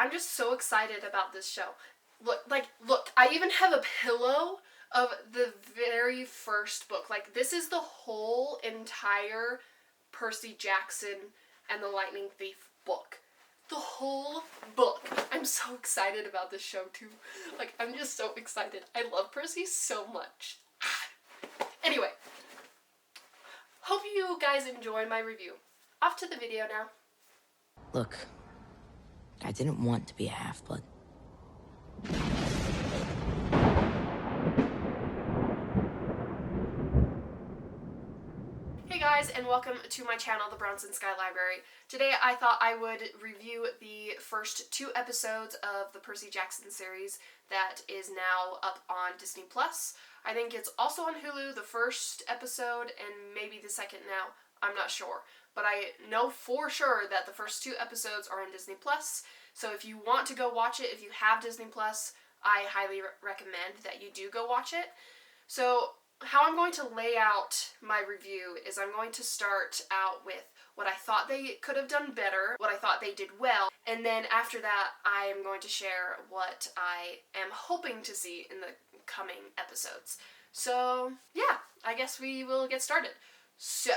I'm just so excited about this show. Look, I even have a pillow of the very first book. Like, this is the whole entire Percy Jackson and the Lightning Thief book. The whole book. I'm so excited about this show, too. Like, I'm just so excited. I love Percy so much. Anyway, hope you guys enjoyed my review. Off to the video now. Look, I didn't want to be a half-blood. Hey guys, and welcome to my channel, the Bronson Sky Library. Today I thought I would review the first 2 episodes of the Percy Jackson series that is now up on Disney+. I think it's also on Hulu, the first episode, and maybe the second now. I'm not sure. But I know for sure that the first 2 episodes are on Disney+. So if you want to go watch it, if you have Disney+, I highly recommend that you do go watch it. So how I'm going to lay out my review is I'm going to start out with what I thought they could have done better, what I thought they did well, and then after that I am going to share what I am hoping to see in the coming episodes. So yeah, I guess we will get started. So,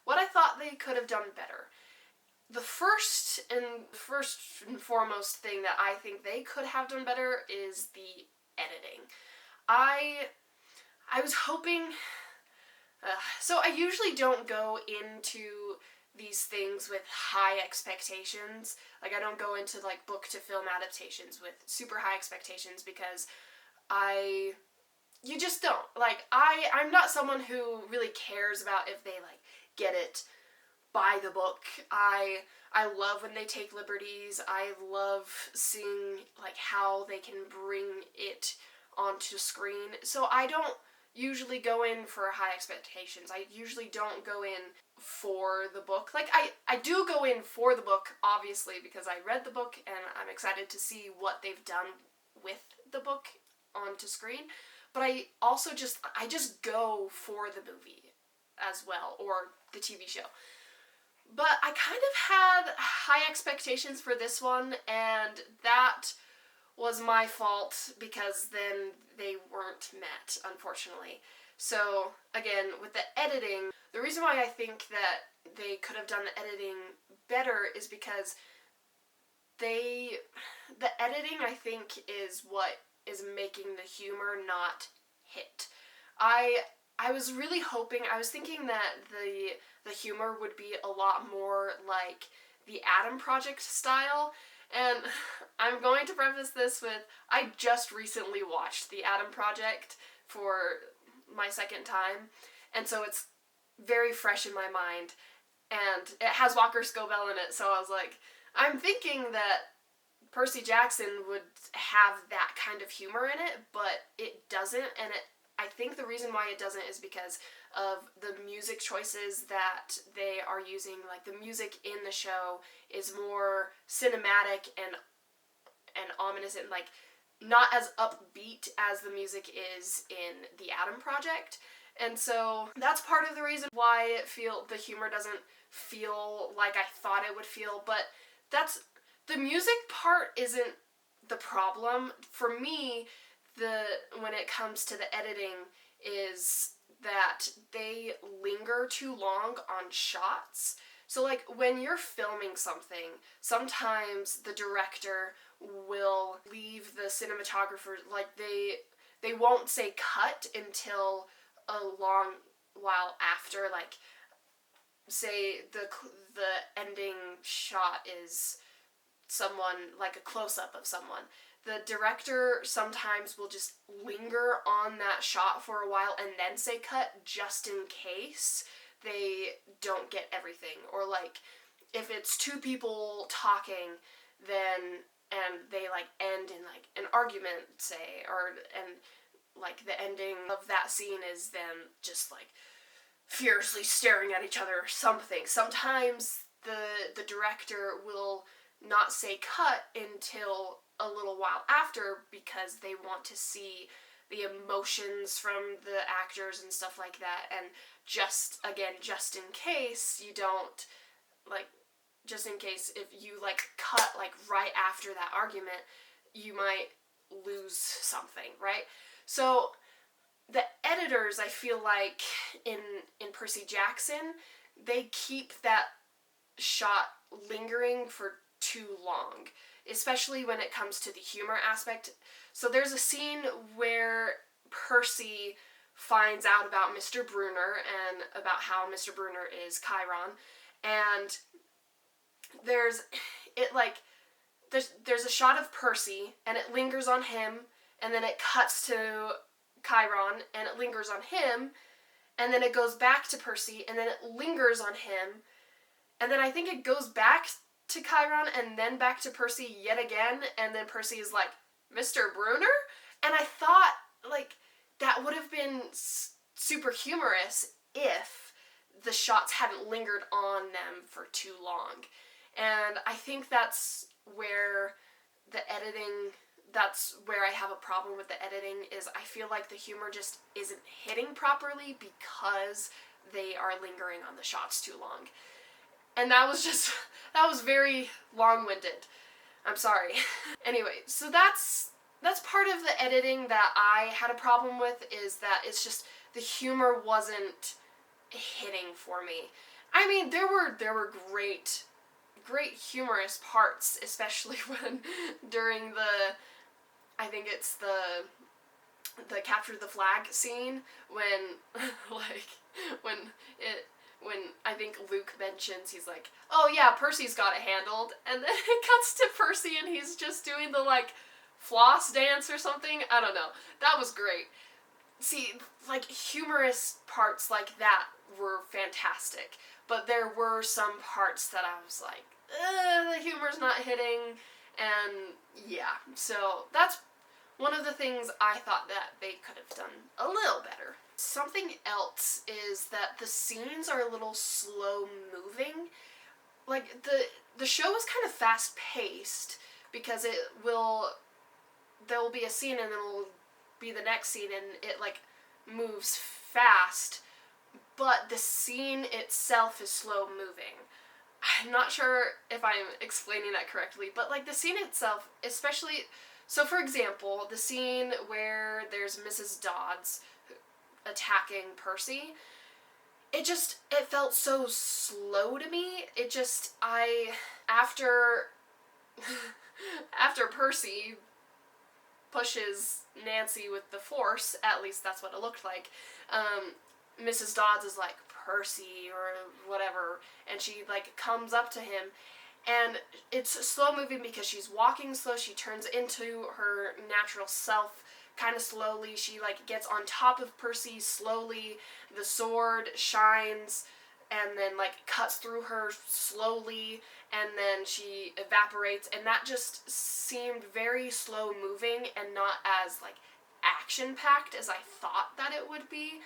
what I thought they could have done better. The first and foremost thing that I think they could have done better is the editing. I was hoping, so I usually don't go into these things with high expectations. Like, I don't go into like book to film adaptations with super high expectations because you just don't. Like, I'm not someone who really cares about if they like get it by the book. I love when they take liberties. I love seeing like how they can bring it onto screen. So I don't usually go in for high expectations. I usually don't go in for the book. Like, I do go in for the book, obviously, because I read the book and I'm excited to see what they've done with the book onto screen. But I just go for the movie as well, or the TV show. But I kind of had high expectations for this one, and that was my fault because then they weren't met, unfortunately. So, again, with the editing, the reason why I think that they could have done the editing better is because the editing, I think, is what is making the humor not hit. I was really hoping, I was thinking that the humor would be a lot more like the Adam Project style, and I'm going to preface this with, I just recently watched the Adam Project for my second time, and so it's very fresh in my mind, and it has Walker Scobell in it, so I was like, I'm thinking that Percy Jackson would have that kind of humor in it, but it doesn't, and I think the reason why it doesn't is because of the music choices that they are using. Like, the music in the show is more cinematic and ominous and, like, not as upbeat as the music is in the Adam Project. And so that's part of the reason why the humor doesn't feel like I thought it would feel, but the music part isn't the problem. For me, when it comes to the editing is that they linger too long on shots. So, like, when you're filming something, sometimes the director will leave the cinematographer, like, they won't say cut until a long while after. Like, say the ending shot is someone, like a close-up of someone. The director sometimes will just linger on that shot for a while and then say cut, just in case they don't get everything. Or, like, if it's 2 people talking, and they, like, end in, like, an argument, say, and, like, the ending of that scene is them just, like, fiercely staring at each other or something. Sometimes the director will not say cut until a little while after because they want to see the emotions from the actors and stuff like that, and just in case you don't, like, just in case if you, like, cut, like, right after that argument, you might lose something, right? So the editors, I feel like, in Percy Jackson, they keep that shot lingering for too long, especially when it comes to the humor aspect. So there's a scene where Percy finds out about Mr. Brunner and about how Mr. Brunner is Chiron, and there's a shot of Percy, and it lingers on him, and then it cuts to Chiron, and it lingers on him, and then it goes back to Percy, and then it lingers on him, and then I think it goes back to Chiron, and then back to Percy yet again, and then Percy is like, Mr. Brunner? And I thought, like, that would have been super humorous if the shots hadn't lingered on them for too long. And I think that's where I have a problem with the editing, is I feel like the humor just isn't hitting properly because they are lingering on the shots too long. And that was very long-winded. I'm sorry. Anyway, so that's part of the editing that I had a problem with, is that it's just the humor wasn't hitting for me. I mean, there were great humorous parts, especially when during I think it's the capture the flag scene, when when I think Luke mentions, he's like, oh yeah, Percy's got it handled, and then it cuts to Percy and he's just doing the, like, floss dance or something. I don't know. That was great. See, like, humorous parts like that were fantastic, but there were some parts that I was like, the humor's not hitting, and yeah, so that's one of the things I thought that they could have done a little better. Something else is that the scenes are a little slow moving. Like, the show is kind of fast paced, because there will be a scene and then it'll be the next scene, and it, like, moves fast, but the scene itself is slow moving. I'm not sure if I'm explaining that correctly, but, like, the scene itself, especially, so for example, the scene where there's Mrs. Dodds attacking Percy, it felt so slow to me. After Percy pushes Nancy with the force, at least that's what it looked like, Mrs. Dodds is like, Percy, or whatever, and she, like, comes up to him, and it's slow moving because she's walking slow, she turns into her natural self kind of slowly, she, like, gets on top of Percy slowly, the sword shines, and then, like, cuts through her slowly, and then she evaporates, and that just seemed very slow moving and not as, like, action-packed as I thought that it would be.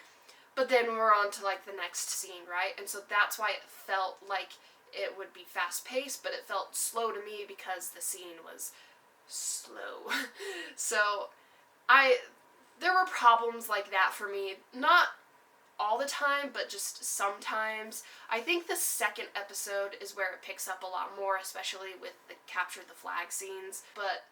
But then we're on to, like, the next scene, right? And so that's why it felt like it would be fast-paced, but it felt slow to me because the scene was slow. So there were problems like that for me. Not all the time, but just sometimes. I think the second episode is where it picks up a lot more, especially with the capture the flag scenes. But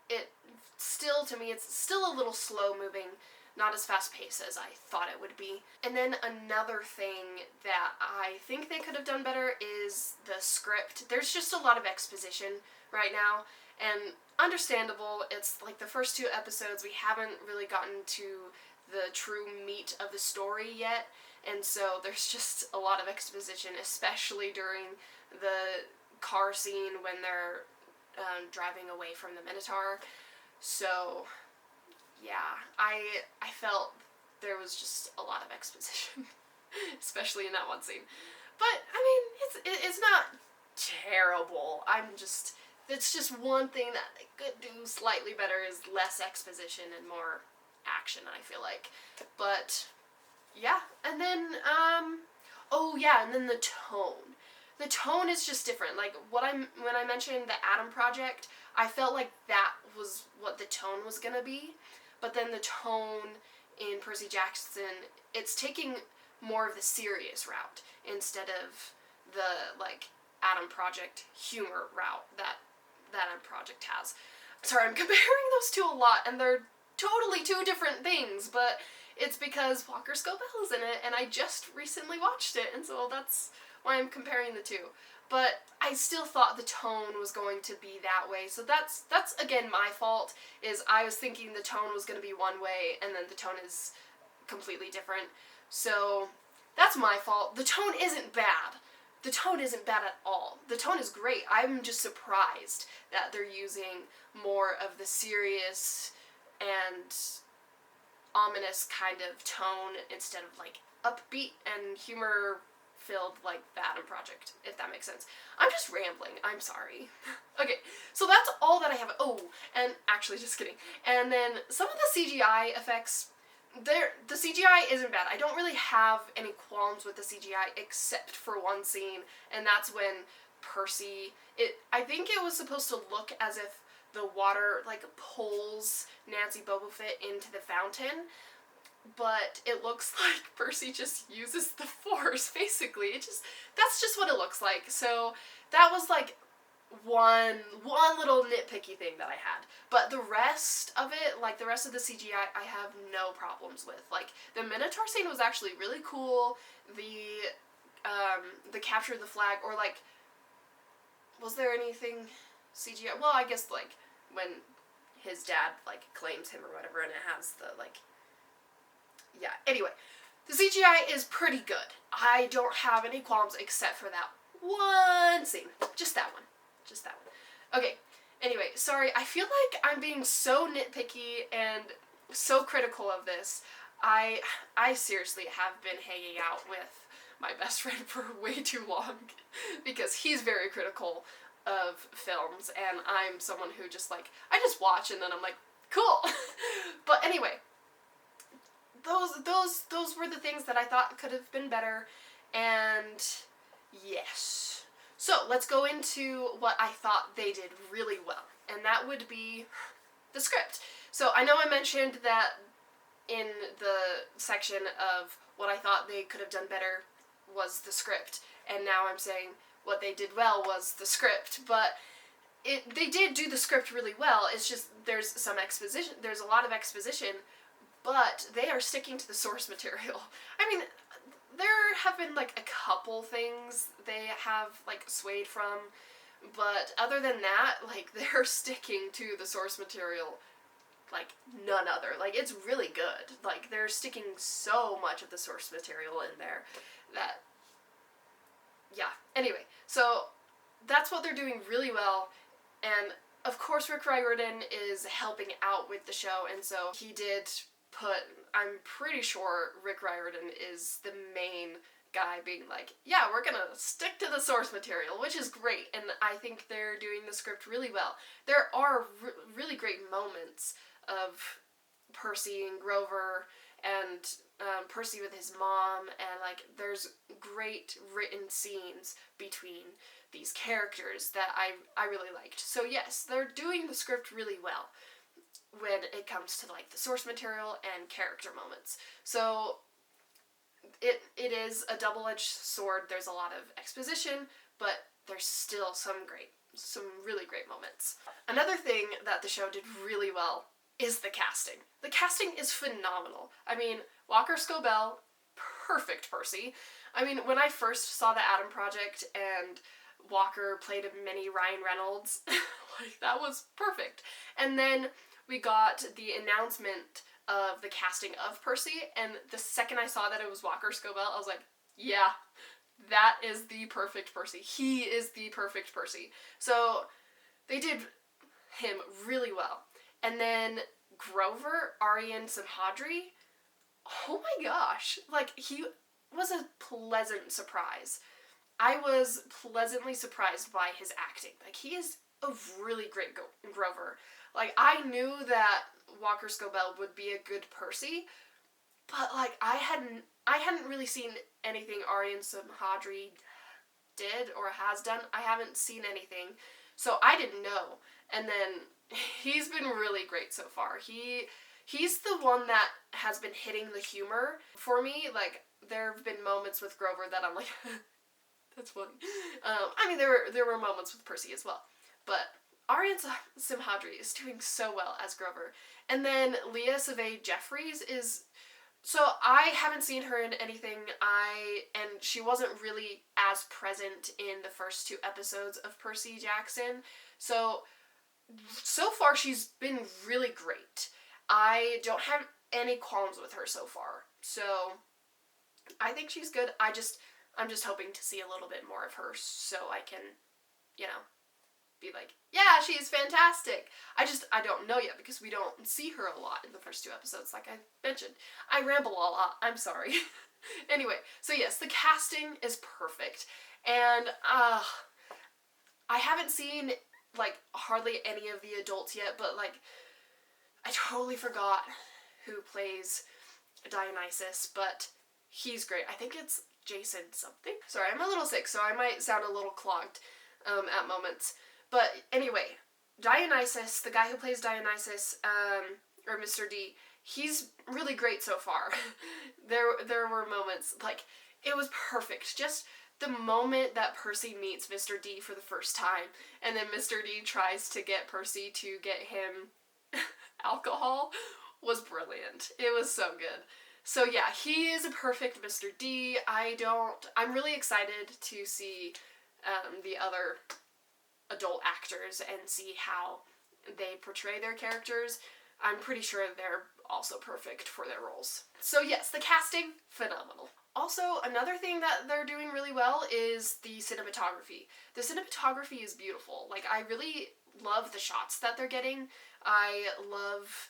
it still, to me, it's still a little slow moving. Not as fast-paced as I thought it would be. And then another thing that I think they could have done better is the script. There's just a lot of exposition right now, and understandable. It's like the first 2 episodes, we haven't really gotten to the true meat of the story yet, and so there's just a lot of exposition, especially during the car scene when they're driving away from the Minotaur. So yeah, I felt there was just a lot of exposition, especially in that one scene. But I mean, it's not terrible. It's just one thing that they could do slightly better, is less exposition and more action, I feel like. But yeah, and then and then the tone. The tone is just different. Like when I mentioned the Atom Project, I felt like that was what the tone was gonna be. But then the tone in Percy Jackson, it's taking more of the serious route instead of the, like, Adam Project humor route that Adam Project has. Sorry, I'm comparing those two a lot, and they're totally two different things, but it's because Walker Scobell is in it, and I just recently watched it, and so that's why I'm comparing the two. But I still thought the tone was going to be that way, so that's again my fault, is I was thinking the tone was going to be one way, and then the tone is completely different. So that's my fault. The tone isn't bad. The tone isn't bad at all. The tone is great. I'm just surprised that they're using more of the serious and ominous kind of tone instead of like upbeat and humor filled like the Adam Project, if that makes sense. I'm just rambling. I'm sorry. Okay, so that's all that I have. Oh, and actually, just kidding. And then some of the CGI effects, the CGI isn't bad. I don't really have any qualms with the CGI except for one scene, and that's when Percy, I think it was supposed to look as if the water like pulls Nancy Boba Fett into the fountain, but it looks like Percy just uses the Force, basically. That's just what it looks like. So that was like one little nitpicky thing that I had. But the rest of it, like the rest of the CGI, I have no problems with. Like, the Minotaur scene was actually really cool. The capture of the flag, or like, was there anything CGI? Well, I guess like when his dad like claims him or whatever, and it has the like, yeah, anyway, the CGI is pretty good. I don't have any qualms except for that one scene. Just that one. Okay, anyway, sorry, I feel like I'm being so nitpicky and so critical of this. I seriously have been hanging out with my best friend for way too long because he's very critical of films, and I'm someone who just like, I just watch and then I'm like, cool. But anyway, those were the things that I thought could have been better, and yes. So let's go into what I thought they did really well, and that would be the script. So I know I mentioned that in the section of what I thought they could have done better was the script, and now I'm saying what they did well was the script, but they did do the script really well. It's just there's some exposition, there's a lot of exposition, but they are sticking to the source material. I mean, there have been like a couple things they have like swayed from, but other than that, like, they're sticking to the source material like none other. Like, it's really good. Like, they're sticking so much of the source material in there that, yeah. Anyway, so that's what they're doing really well, and of course Rick Riordan is helping out with the show, and so he did I'm pretty sure Rick Riordan is the main guy being like, yeah, we're gonna stick to the source material, which is great, and I think they're doing the script really well. There are really great moments of Percy and Grover, and Percy with his mom, and like, there's great written scenes between these characters that I really liked. So yes, they're doing the script really well when it comes to like the source material and character moments. So it is a double-edged sword. There's a lot of exposition, but there's still some really great moments. Another thing that the show did really well is the casting. The casting is phenomenal. I mean, Walker Scobell, perfect Percy. I mean, when I first saw the Adam Project and Walker played a mini Ryan Reynolds, like, that was perfect. And then we got the announcement of the casting of Percy, and the second I saw that it was Walker Scobell, I was like, yeah, that is the perfect Percy. He is the perfect Percy. So they did him really well. And then Grover, Aryan Samhadri, oh my gosh, like, he was a pleasant surprise. I was pleasantly surprised by his acting. Like, he is a really great Grover. Like, I knew that Walker Scobell would be a good Percy, but like, I hadn't really seen anything Aryan Samhadri did or has done. I haven't seen anything, so I didn't know. And then he's been really great so far. He's the one that has been hitting the humor for me. Like, there have been moments with Grover that I'm like, That's funny. I mean, there were moments with Percy as well, but Arian Simhadri is doing so well as Grover, and then Leah Savay Jeffries is. So I haven't seen her in anything. And she wasn't really as present in the first 2 episodes of Percy Jackson. So far she's been really great. I don't have any qualms with her so far. So I think she's good. I'm just hoping to see a little bit more of her so I can, be like, yeah, she's fantastic. I don't know yet because we don't see her a lot in the first 2 episodes, like I mentioned. I ramble a lot. I'm sorry. Anyway, so yes, the casting is perfect. And I haven't seen, like, hardly any of the adults yet, but, like, I totally forgot who plays Dionysus, but he's great. I think it's Jason something. Sorry, I'm a little sick, so I might sound a little clogged at moments. But anyway, Dionysus, the guy who plays Dionysus, or Mr. D, he's really great so far. There were moments, like, it was perfect. Just the moment that Percy meets Mr. D for the first time, and then Mr. D tries to get Percy to get him alcohol, was brilliant. It was so good. So yeah, he is a perfect Mr. D. I'm really excited to see the other adult actors and see how they portray their characters. I'm pretty sure they're also perfect for their roles. So yes, the casting, phenomenal. Also, another thing that they're doing really well is the cinematography. The cinematography is beautiful. Like, I really love the shots that they're getting. I love,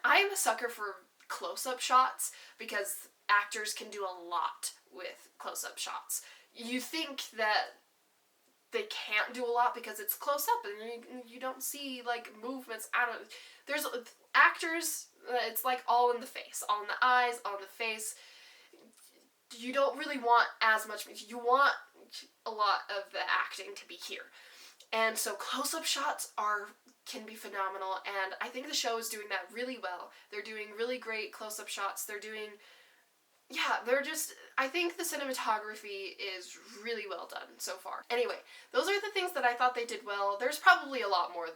I'm a sucker for close-up shots because actors can do a lot with close-up shots. You think that they can't do a lot because it's close up and you don't see, like, movements. There's actors, it's like all in the face, all in the eyes, all in the face. You don't really want as much, you want a lot of the acting to be here. And so close-up shots can be phenomenal, and I think the show is doing that really well. They're doing really great close-up shots. I think the cinematography is really well done so far. Anyway, those are the things that I thought they did well. There's probably a lot more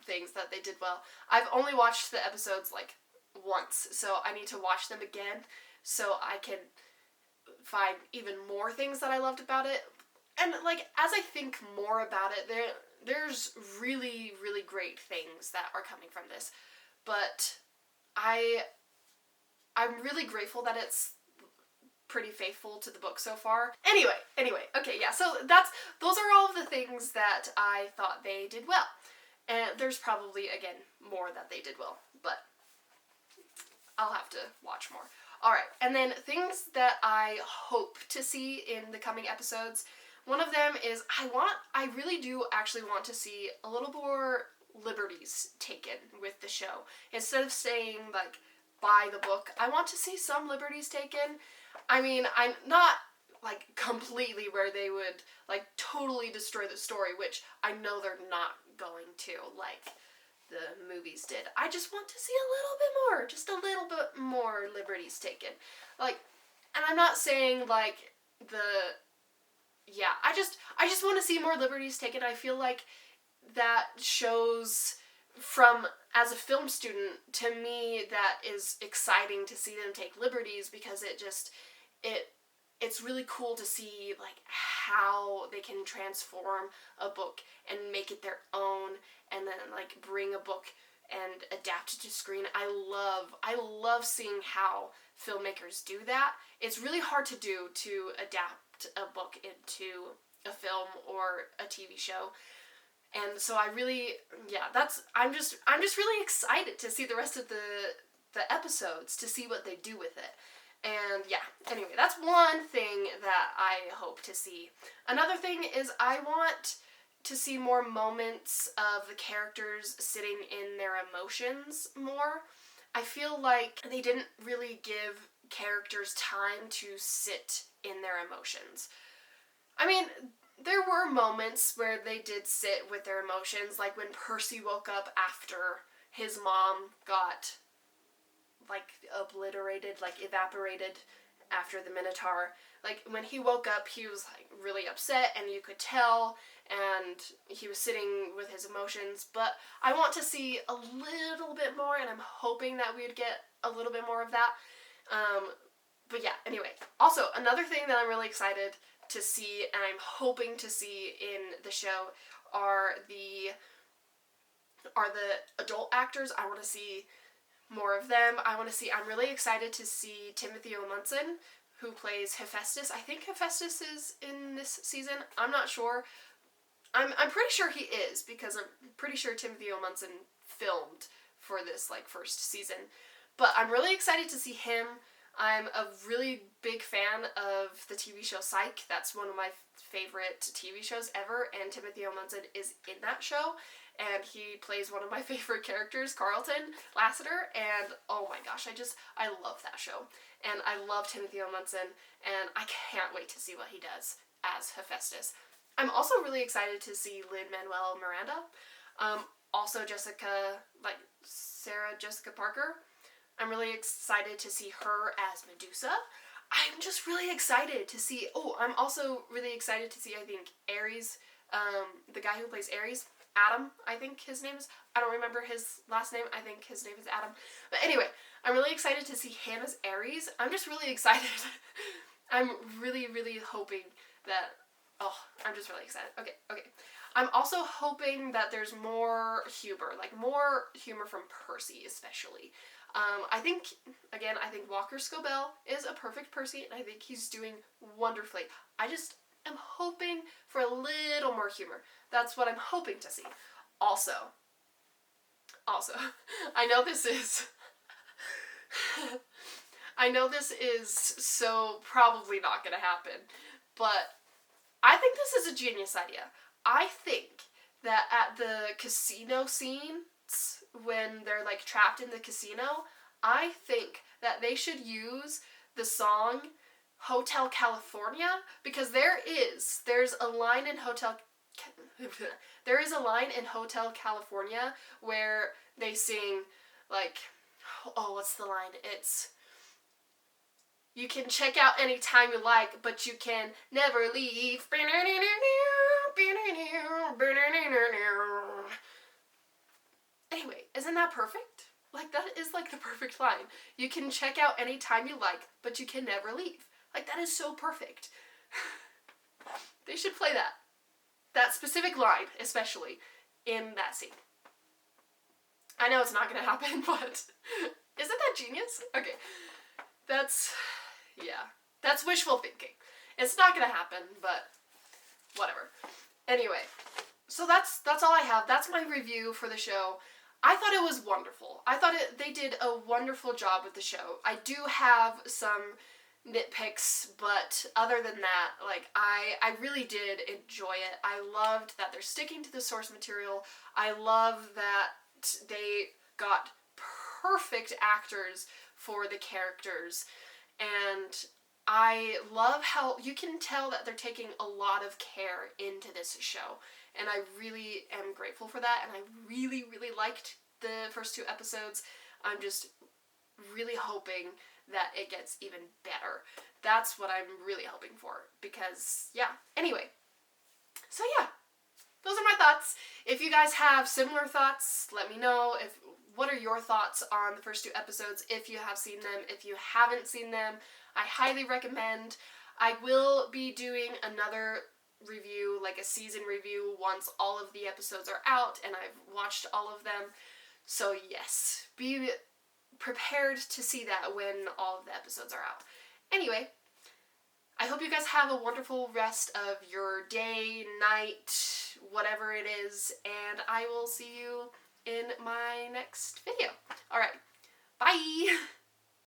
things that they did well. I've only watched the episodes, like, once, so I need to watch them again so I can find even more things that I loved about it. And, like, as I think more about it, there's really, really great things that are coming from this. But I'm really grateful that it's pretty faithful to the book so far. Anyway, okay, yeah, so those are all of the things that I thought they did well. And there's probably, again, more that they did well, but I'll have to watch more. Alright, and then things that I hope to see in the coming episodes. One of them is I really do actually want to see a little more liberties taken with the show. Instead of saying, like, by the book, I want to see some liberties taken. I mean, I'm not, like, completely where they would, like, totally destroy the story, which I know they're not going to, like the movies did. I just want to see a little bit more, just a little bit more liberties taken. Like, and I'm not saying, like, I just want to see more liberties taken. I feel like that shows as a film student, to me, that is exciting to see them take liberties because it's really cool to see, like, how they can transform a book and make it their own and then, like, bring a book and adapt it to screen. I love seeing how filmmakers do that. It's really hard to do, to adapt a book into a film or a TV show. And so I'm just really excited to see the rest of the episodes, to see what they do with it. And yeah, anyway, that's one thing that I hope to see. Another thing is I want to see more moments of the characters sitting in their emotions more. I feel like they didn't really give characters time to sit in their emotions. I mean, there were moments where they did sit with their emotions, like when Percy woke up after his mom got, like, obliterated, like, evaporated, after the Minotaur. Like, when he woke up, he was, like, really upset, and you could tell, and he was sitting with his emotions, but I want to see a little bit more, and I'm hoping that we would get a little bit more of that. But yeah, anyway. Also, another thing that I'm really excited to see, and I'm hoping to see in the show, are the adult actors. I want to see more of them. I'm really excited to see Timothy O'Munson, who plays Hephaestus. I think Hephaestus is in this season. I'm not sure. I'm pretty sure he is, because I'm pretty sure Timothy O'Munson filmed for this, like, first season. But I'm really excited to see him. I'm a really big fan of the TV show Psych. That's one of my favorite TV shows ever, and Timothy O'Munson is in that show, and he plays one of my favorite characters, Carlton Lassiter, and oh my gosh, I love that show. And I love Timothy O'Munson, and I can't wait to see what he does as Hephaestus. I'm also really excited to see Lin-Manuel Miranda. Also Sarah Jessica Parker. I'm really excited to see her as Medusa. I'm just really excited to see... Oh, I'm also really excited to see, I think, Ares, the guy who plays Ares, Adam, I think his name is. I don't remember his last name. I think his name is Adam. But anyway, I'm really excited to see him as Ares. I'm just really excited. I'm really, really hoping that... Oh, I'm just really excited. Okay. I'm also hoping that there's more humor. Like, more humor from Percy, especially. I think Walker Scobell is a perfect Percy, and I think he's doing wonderfully. I just am hoping for a little more humor. That's what I'm hoping to see. Also, I know this is so probably not gonna happen, but I think this is a genius idea. I think that at the casino scenes, when they're, like, trapped in the casino, I think that they should use the song Hotel California, because there's a line in Hotel California where they sing, like, oh, what's the line? It's, you can check out anytime you like, but you can never leave. Anyway, isn't that perfect? Like, that is, like, the perfect line. You can check out anytime you like, but you can never leave. Like, that is so perfect. They should play that. That specific line, especially, in that scene. I know it's not gonna happen, but isn't that genius? Okay. That's wishful thinking. It's not gonna happen, but whatever. Anyway, so that's all I have. That's my review for the show. I thought it was wonderful. I thought they did a wonderful job with the show. I do have some nitpicks, but other than that, like, I really did enjoy it. I loved that they're sticking to the source material. I love that they got perfect actors for the characters, and I love how you can tell that they're taking a lot of care into this show, and I really am grateful for that, and I really, really liked the first 2 episodes. I'm just really hoping that it gets even better. That's what I'm really hoping for, because, yeah. Anyway, so yeah, those are my thoughts. If you guys have similar thoughts, let me know. What are your thoughts on the first 2 episodes, if you have seen them? If you haven't seen them, I highly recommend. I will be doing another review, like a season review, once all of the episodes are out and I've watched all of them. So yes, be prepared to see that when all of the episodes are out. Anyway, I hope you guys have a wonderful rest of your day, night, whatever it is, and I will see you in my next video. Alright, bye!